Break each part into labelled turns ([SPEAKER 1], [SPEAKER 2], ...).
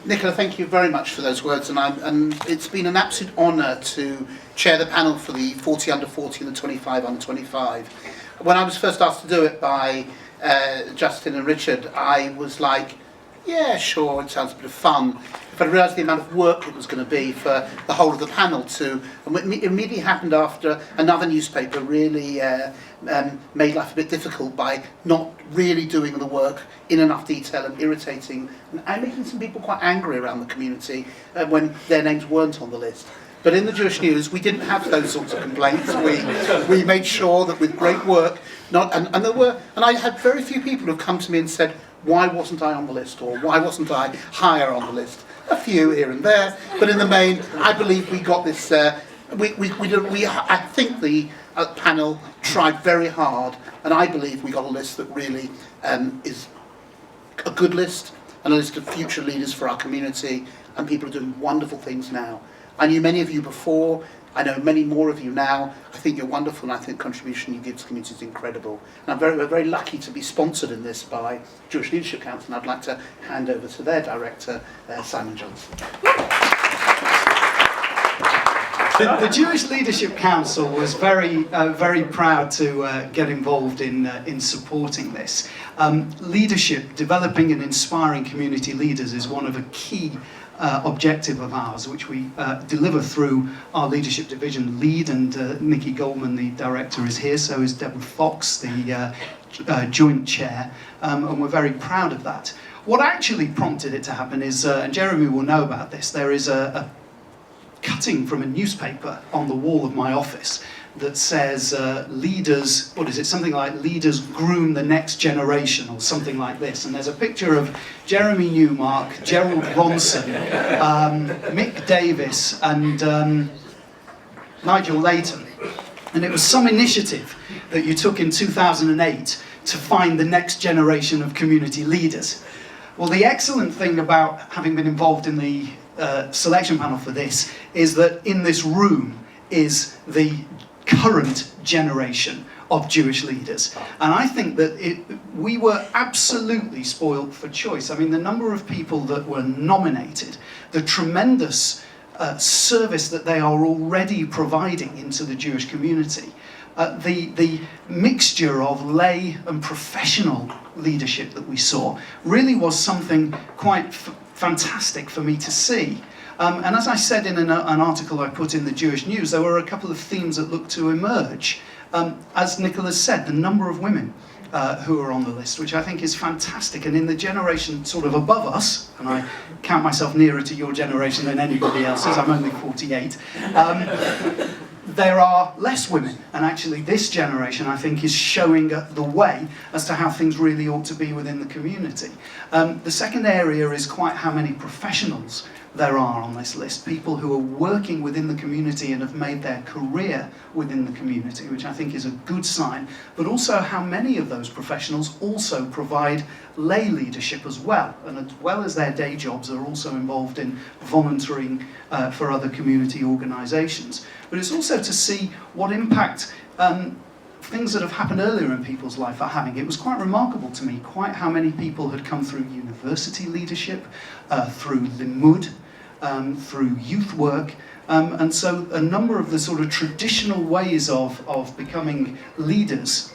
[SPEAKER 1] Nicola, thank you very much for those words, and it's been an absolute honour to chair the panel for the 40 under 40 and the 25 under 25. When I was first asked to do it by Justin and Richard, I was like, yeah, sure, it sounds a bit of fun. But I realised the amount of work it was going to be for the whole of the panel to, and it immediately happened after another newspaper really made life a bit difficult by not really doing the work in enough detail and irritating and making some people quite angry around the community when their names weren't on the list. But in the Jewish News, we didn't have those sorts of complaints. We made sure that with great work, and I had very few people who've come to me and said, why wasn't I on the list, or why wasn't I higher on the list? A few here and there, but in the main, I believe we got this. I think the panel tried very hard, and I believe we got a list that really is a good list, and a list of future leaders for our community, and people are doing wonderful things now. I knew many of you before. I know many more of you now. I think you're wonderful, and I think the contribution you give to the community is incredible. And we're very lucky to be sponsored in this by Jewish Leadership Council, and I'd like to hand over to their director, Simon Johnson.
[SPEAKER 2] The Jewish Leadership Council was very proud to get involved in supporting this. Leadership, developing and inspiring community leaders is one of a key objective of ours, which we deliver through our leadership division lead, and Nikki Goldman, the director, is here, so is Deborah Fox, the joint chair, and we're very proud of that. What actually prompted it to happen is, and Jeremy will know about this, there is a cutting from a newspaper on the wall of my office that says leaders, what is it, something like leaders groom the next generation, or something like this. And there's a picture of Jeremy Newmark, Gerald Ronson, Mick Davis, and Nigel Layton. And it was some initiative that you took in 2008 to find the next generation of community leaders. Well, the excellent thing about having been involved in the selection panel for this is that in this room is the current generation of Jewish leaders. And I think that we were absolutely spoiled for choice. I mean, the number of people that were nominated, the tremendous service that they are already providing into the Jewish community, the mixture of lay and professional leadership that we saw really was something quite fantastic for me to see. And as I said in an article I put in the Jewish News, there were a couple of themes that looked to emerge. As Nicola said, the number of women who are on the list, which I think is fantastic. And in the generation sort of above us, and I count myself nearer to your generation than anybody else's, I'm only 48, there are less women. And actually this generation, I think, is showing the way as to how things really ought to be within the community. The second area is quite how many professionals there are on this list, people who are working within the community and have made their career within the community, which I think is a good sign, but also how many of those professionals also provide lay leadership as well, and as well as their day jobs are also involved in volunteering for other community organisations. But it's also to see what impact things that have happened earlier in people's life are having. It was quite remarkable to me quite how many people had come through university leadership, through limud, through youth work, and so a number of the sort of traditional ways of becoming leaders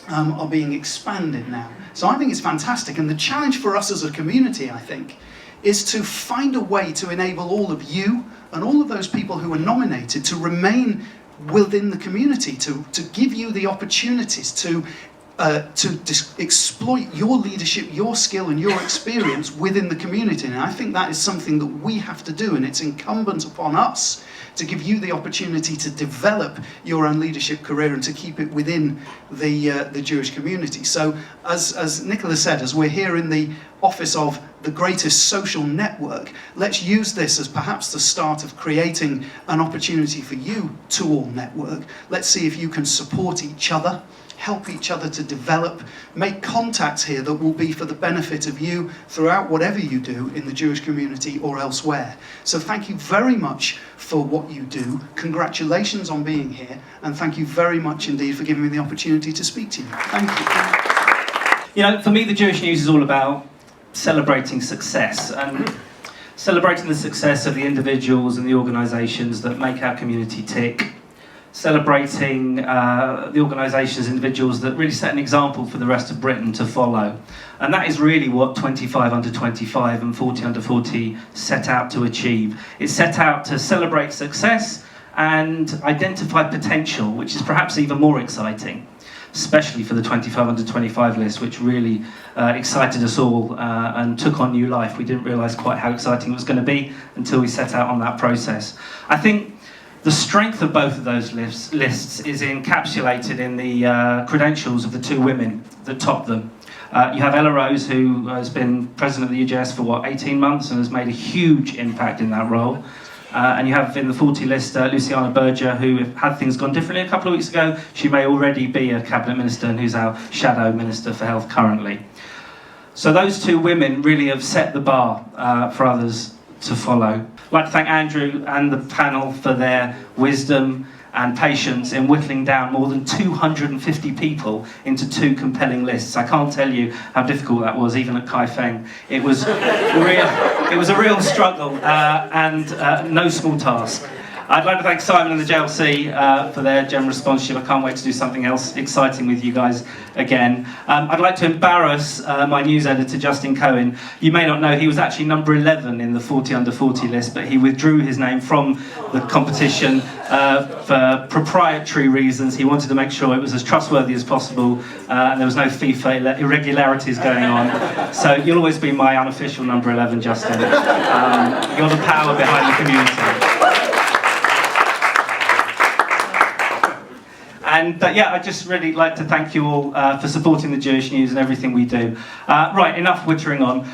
[SPEAKER 2] are being expanded now. So I think it's fantastic, and the challenge for us as a community, I think, is to find a way to enable all of you and all of those people who are nominated to remain within the community, to give you the opportunities to exploit your leadership, your skill and your experience within the community. And I think that is something that we have to do, and it's incumbent upon us to give you the opportunity to develop your own leadership career and to keep it within the Jewish community. So as Nicola said, as we're here in the office of the greatest social network, let's use this as perhaps the start of creating an opportunity for you to all network. Let's see if you can support each other, help each other to develop, make contacts here that will be for the benefit of you throughout whatever you do in the Jewish community or elsewhere. So thank you very much for what you do. Congratulations on being here, and thank you very much indeed for giving me the opportunity to speak to you. Thank you.
[SPEAKER 3] You know, for me, the Jewish News is all about celebrating success. And celebrating the success of the individuals and the organisations that make our community tick, celebrating the organisations and individuals that really set an example for the rest of Britain to follow. And that is really what 25 under 25 and 40 under 40 set out to achieve. It set out to celebrate success and identify potential, which is perhaps even more exciting, especially for the 25 under 25 list, which really excited us all and took on new life. We didn't realise quite how exciting it was going to be until we set out on that process. I think the strength of both of those lists is encapsulated in the credentials of the two women that top them. You have Ella Rose, who has been president of the UJS for, 18 months and has made a huge impact in that role. And you have in the 40 list Luciana Berger, who, if had things gone differently a couple of weeks ago, she may already be a cabinet minister and who's our shadow minister for health currently. So those two women really have set the bar for others to follow. I'd like to thank Andrew and the panel for their wisdom and patience in whittling down more than 250 people into two compelling lists. I can't tell you how difficult that was, even at Kai Feng. It was a real struggle and no small task. I'd like to thank Simon and the JLC for their generous sponsorship. I can't wait to do something else exciting with you guys again. I'd like to embarrass my news editor, Justin Cohen. You may not know he was actually number 11 in the 40 under 40 list, but he withdrew his name from the competition for proprietary reasons. He wanted to make sure it was as trustworthy as possible and there was no FIFA irregularities going on. So you'll always be my unofficial number 11, Justin. You're the power behind the community. And yeah, I'd just really like to thank you all for supporting the Jewish News and everything we do. Right, enough wittering on.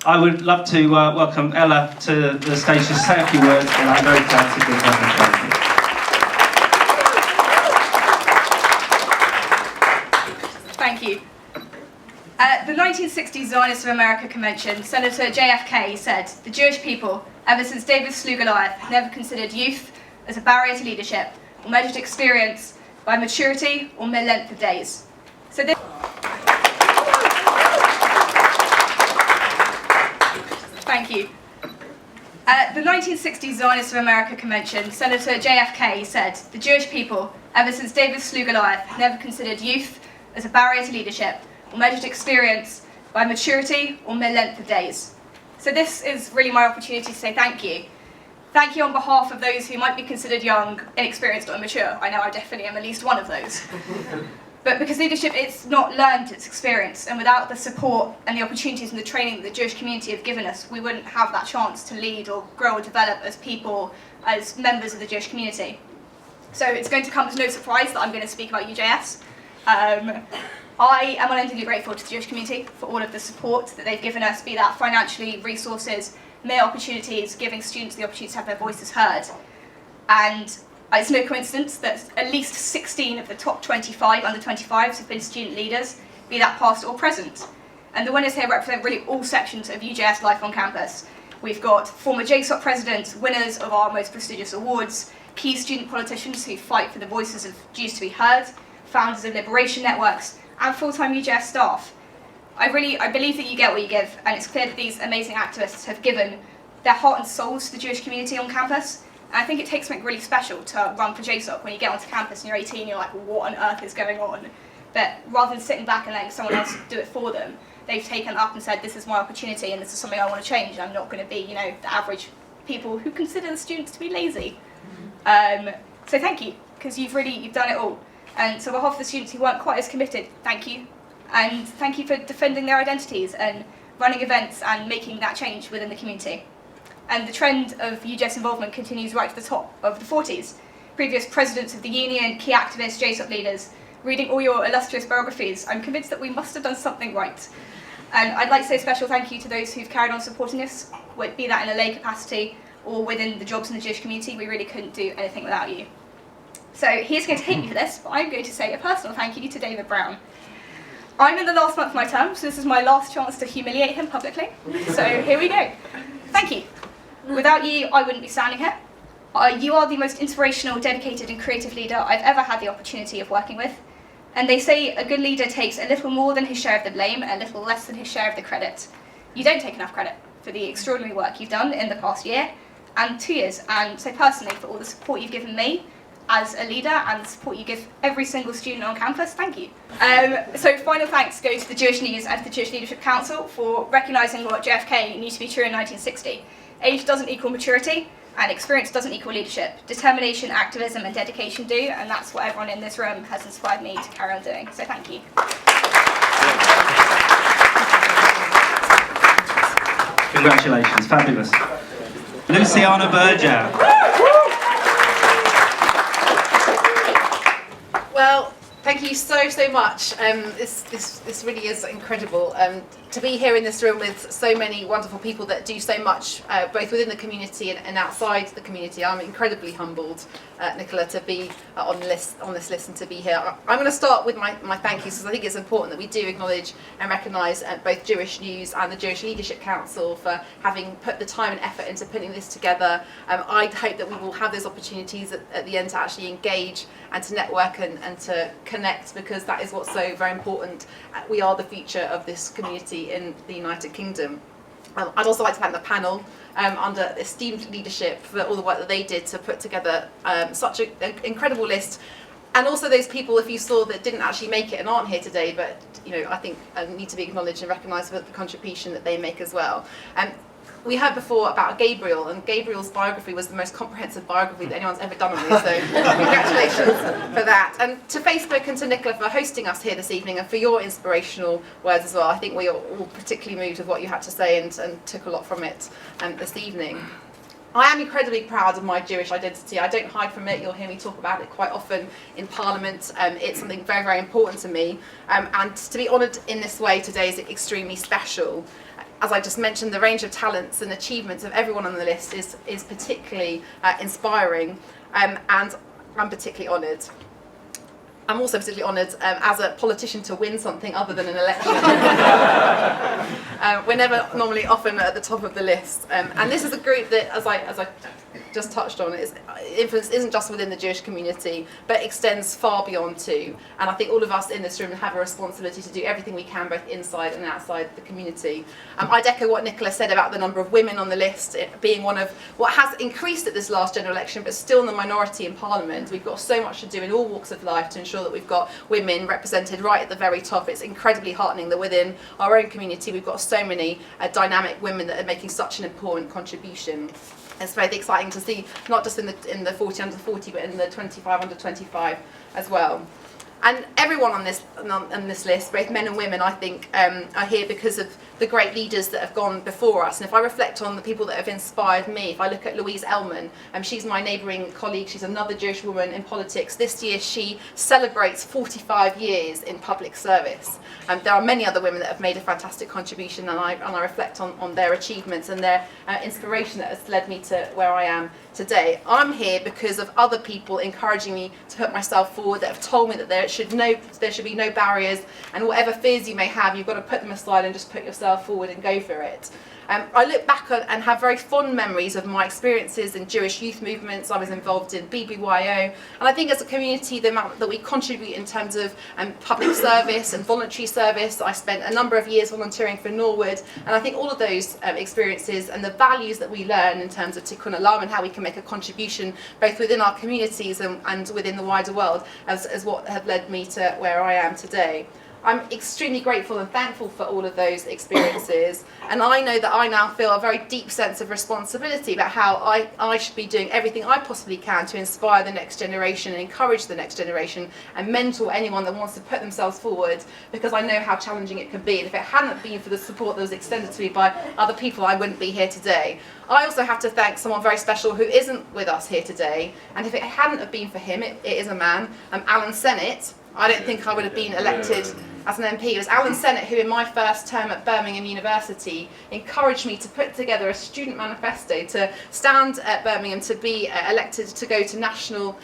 [SPEAKER 3] I would love to welcome Ella to the stage to say a few words, and I'm very proud to give her the trophy.
[SPEAKER 4] Thank you. At the 1960 Zionists of America Convention, Senator JFK said, "The Jewish people, ever since David slew Goliath, never considered youth as a barrier to leadership, or measured experience by maturity or mere length of days." So this Thank you. At the 1960 Zionists of America Convention, Senator JFK said, "The Jewish people, ever since David slew Goliath, never considered youth as a barrier to leadership, or measured experience by maturity or mere length of days." So this is really my opportunity to say thank you. Thank you on behalf of those who might be considered young, inexperienced or immature. I know I definitely am at least one of those. But because leadership, it's not learned, it's experienced. And without the support and the opportunities and the training that the Jewish community have given us, we wouldn't have that chance to lead or grow or develop as people, as members of the Jewish community. So it's going to come as no surprise that I'm going to speak about UJS. I am unendingly grateful to the Jewish community for all of the support that they've given us, be that financially, resources, mere opportunities, giving students the opportunity to have their voices heard. And it's no coincidence that at least 16 of the top 25 under 25s have been student leaders, be that past or present. And the winners here represent really all sections of UJS life on campus. We've got former JSOC presidents, winners of our most prestigious awards, key student politicians who fight for the voices of Jews to be heard, founders of liberation networks, and full-time UJS staff. I believe that you get what you give, and it's clear that these amazing activists have given their heart and souls to the Jewish community on campus. And I think it takes something really special to run for JSOC. When you get onto campus and you're 18, you're like, what on earth is going on? But rather than sitting back and letting someone else do it for them, they've taken up and said, this is my opportunity and this is something I want to change. I'm not going to be, the average people who consider the students to be lazy. So thank you, because you've done it all. And so on behalf of the students who weren't quite as committed, thank you. And thank you for defending their identities and running events and making that change within the community. And the trend of UJS involvement continues right to the top of the 40s. Previous presidents of the union, key activists, JSOC leaders, reading all your illustrious biographies, I'm convinced that we must have done something right. And I'd like to say a special thank you to those who've carried on supporting us, be that in a lay capacity or within the jobs in the Jewish community. We really couldn't do anything without you. So he's going to hate me for this, but I'm going to say a personal thank you to David Brown. I'm in the last month of my term, so this is my last chance to humiliate him publicly. So here we go. Thank you. Without you, I wouldn't be standing here. You are the most inspirational, dedicated and creative leader I've ever had the opportunity of working with. And they say a good leader takes a little more than his share of the blame and a little less than his share of the credit. You don't take enough credit. for the extraordinary work you've done in the past year and 2 years, and so personally for all the support you've given me as a leader and the support you give every single student on campus. Thank you. So final thanks go to the Jewish News and the Jewish Leadership Council for recognising what JFK knew to be true in 1960. Age doesn't equal maturity, and experience doesn't equal leadership. Determination, activism and dedication do, and that's what everyone in this room has inspired me to carry on doing. So thank you.
[SPEAKER 3] Congratulations, fabulous. Luciana Berger.
[SPEAKER 5] Well, thank you so much. This really is incredible. To be here in this room with so many wonderful people that do so much, both within the community and outside the community. I'm incredibly humbled, Nicola, to be on this list and to be here. I'm going to start with my thank yous, because I think it's important that we do acknowledge and recognise both Jewish News and the Jewish Leadership Council for having put the time and effort into putting this together. I hope that we will have those opportunities at the end to actually engage and to network and to connect, because that is what's so very important. We are the future of this community in the United Kingdom. I'd also like to thank the panel under esteemed leadership for all the work that they did to put together such an incredible list, and also those people, if you saw, that didn't actually make it and aren't here today, but I think need to be acknowledged and recognised for the contribution that they make as well. We heard before about Gabriel, and Gabriel's biography was the most comprehensive biography that anyone's ever done on me, so congratulations for that. And to Facebook and to Nicola for hosting us here this evening and for your inspirational words as well. I think we are all particularly moved with what you had to say and took a lot from it this evening. I am incredibly proud of my Jewish identity. I don't hide from it. You'll hear me talk about it quite often in Parliament. It's something very, very important to me. And to be honoured in this way today is extremely special. As I just mentioned, the range of talents and achievements of everyone on the list is particularly inspiring, and I'm particularly honoured. I'm also particularly honoured as a politician to win something other than an election. We're never normally often at the top of the list, and this is a group that, as I just touched on, influence isn't just within the Jewish community, but extends far beyond too. And I think all of us in this room have a responsibility to do everything we can, both inside and outside the community. I'd echo what Nicola said about the number of women on the list, it being one of what has increased at this last general election, but still in the minority in Parliament. We've got so much to do in all walks of life to ensure that we've got women represented right at the very top. It's incredibly heartening that within our own community we've got so many dynamic women that are making such an important contribution. It's very exciting to see, not just in the 40 under 40, but in the 25 under 25 as well. And everyone on this list, both men and women, I think, are here because of the great leaders that have gone before us. And if I reflect on the people that have inspired me, if I look at Louise Ellman, she's my neighbouring colleague, she's another Jewish woman in politics. This year she celebrates 45 years in public service. There are many other women that have made a fantastic contribution, and I reflect on their achievements and their inspiration that has led me to where I am today. I'm here because of other people encouraging me to put myself forward, that have told me that there should be no barriers, and whatever fears you may have, you've got to put them aside and just put yourself forward and go for it. I look back and have very fond memories of my experiences in Jewish youth movements. I was involved in BBYO, and I think as a community the amount that we contribute in terms of public service and voluntary service. I spent a number of years volunteering for Norwood, and I think all of those experiences and the values that we learn in terms of Tikkun Olam and how we can make a contribution both within our communities and within the wider world as what have led me to where I am today. I'm extremely grateful and thankful for all of those experiences, and I know that I now feel a very deep sense of responsibility about how I should be doing everything I possibly can to inspire the next generation and encourage the next generation and mentor anyone that wants to put themselves forward, because I know how challenging it can be, and if it hadn't been for the support that was extended to me by other people, I wouldn't be here today. I also have to thank someone very special who isn't with us here today, and if it hadn't have been for him, it is a man, Alan Sennett. I don't think I would have been elected as an MP. It was Alan Sennett who, in my first term at Birmingham University, encouraged me to put together a student manifesto to stand at Birmingham to be elected to go to National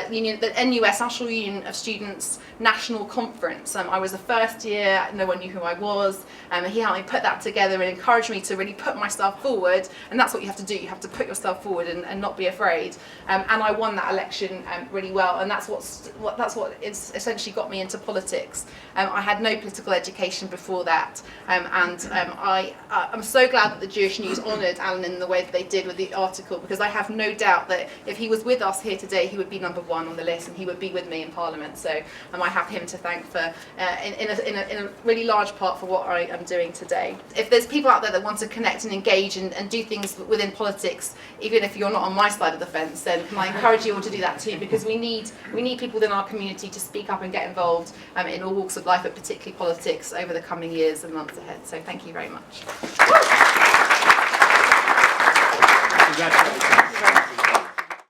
[SPEAKER 5] Union, the NUS, National Union of Students National Conference. I was the first year, no one knew who I was, and he helped me put that together and encouraged me to really put myself forward, and that's what you have to do. You have to put yourself forward and not be afraid. And I won that election really well, and that's what essentially got me into politics. I had had no political education before that, I'm so glad that the Jewish News honoured Alan in the way that they did with the article, because I have no doubt that if he was with us here today, he would be number one on the list, and he would be with me in Parliament. So I have him to thank for, in a really large part, for what I am doing today. If there's people out there that want to connect and engage and do things within politics, even if you're not on my side of the fence, then can I encourage you all to do that too, because we need people within our community to speak up and get involved in all walks of life, but particularly politics, over the coming years and months ahead. So thank you very much.
[SPEAKER 1] Congratulations.